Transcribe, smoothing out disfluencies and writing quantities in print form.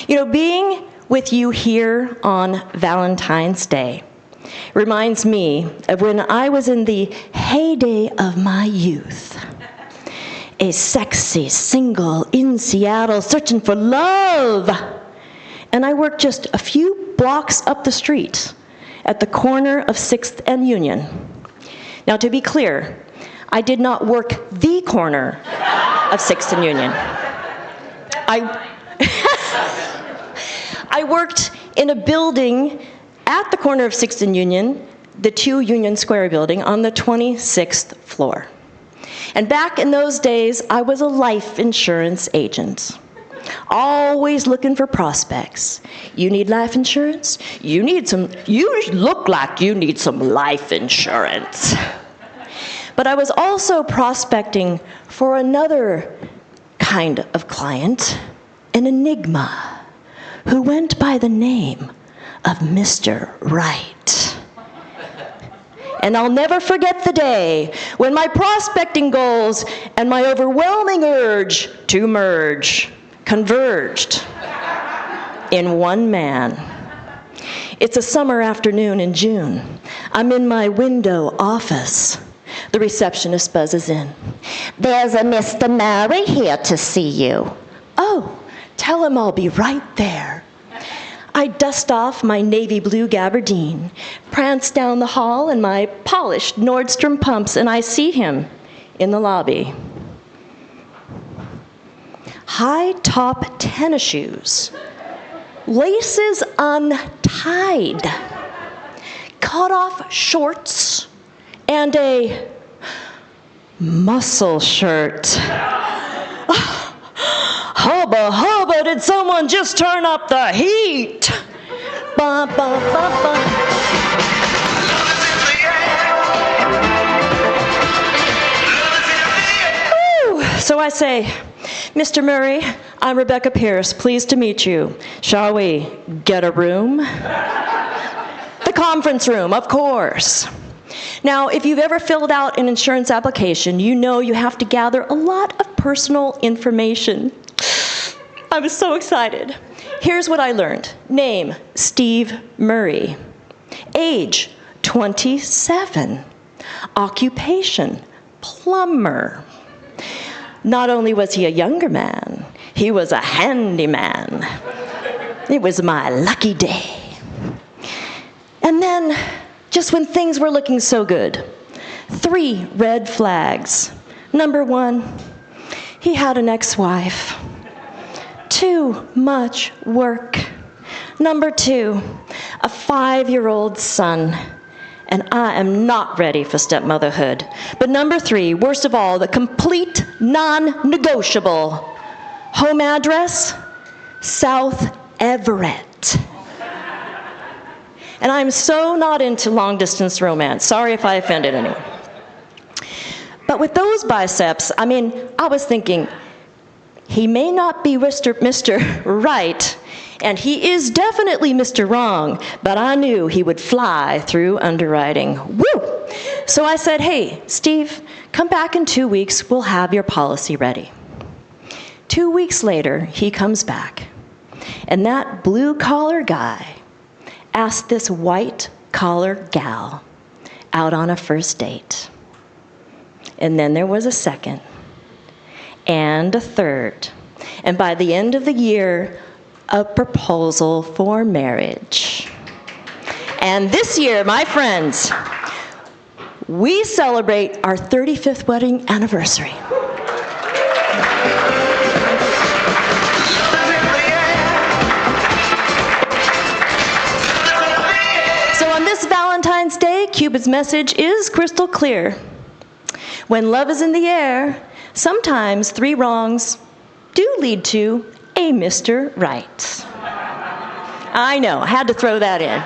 Being with you here on Valentine's Day reminds me of when I was in the heyday of my youth. A sexy single in Seattle searching for love. And I worked just a few blocks up the street at the corner of 6th and Union. Now, to be clear, I did not work the corner of 6th and Union. I worked in a building at the corner of 6th and Union, the 2 Union Square building, on the 26th floor. And back in those days, I was a life insurance agent. Always looking for prospects. You need life insurance? You look like you need some life insurance. But I was also prospecting for another kind of client, an enigma, who went by the name of Mr. Right. And I'll never forget the day when my prospecting goals and my overwhelming urge to merge converged in one man. It's a summer afternoon in June. I'm in my window office. The receptionist buzzes in. "There's a Mr. Murray here to see you." "Oh, tell him I'll be right there." I dust off my navy blue gabardine, prance down the hall in my polished Nordstrom pumps, and I see him in the lobby. High-top tennis shoes, laces untied, cut-off shorts, and a muscle shirt. Hubba, hubba, did someone just turn up the heat? Ba, ba, ba, ba. So I say, "Mr. Murray, I'm Rebecca Pierce. Pleased to meet you. Shall we get a room?" The conference room, of course. Now, if you've ever filled out an insurance application, you know you have to gather a lot of personal information. I was so excited. Here's what I learned. Name, Steve Murray. Age, 27. Occupation, plumber. Not only was he a younger man, he was a handyman. It was my lucky day. And then, just when things were looking so good, 3 red flags. Number 1, he had an ex-wife. Too much work. Number 2, a 5-year-old son. And I am not ready for stepmotherhood. But number 3, worst of all, the complete non-negotiable. Home address, South Everett. And I'm so not into long-distance romance. Sorry if I offended anyone. But with those biceps, I was thinking, he may not be Mr. Right, and he is definitely Mr. Wrong, but I knew he would fly through underwriting. Woo! So I said, "Hey, Steve, come back in 2 weeks. We'll have your policy ready." 2 weeks later, he comes back, and that blue-collar guy asked this white-collar gal out on a first date. And then there was a second, and a third, and by the end of the year, a proposal for marriage. And this year, my friends, we celebrate our 35th wedding anniversary. So on this Valentine's Day, Cupid's message is crystal clear. When love is in the air, sometimes 3 wrongs do lead to a Mr. Right. I know, I had to throw that in.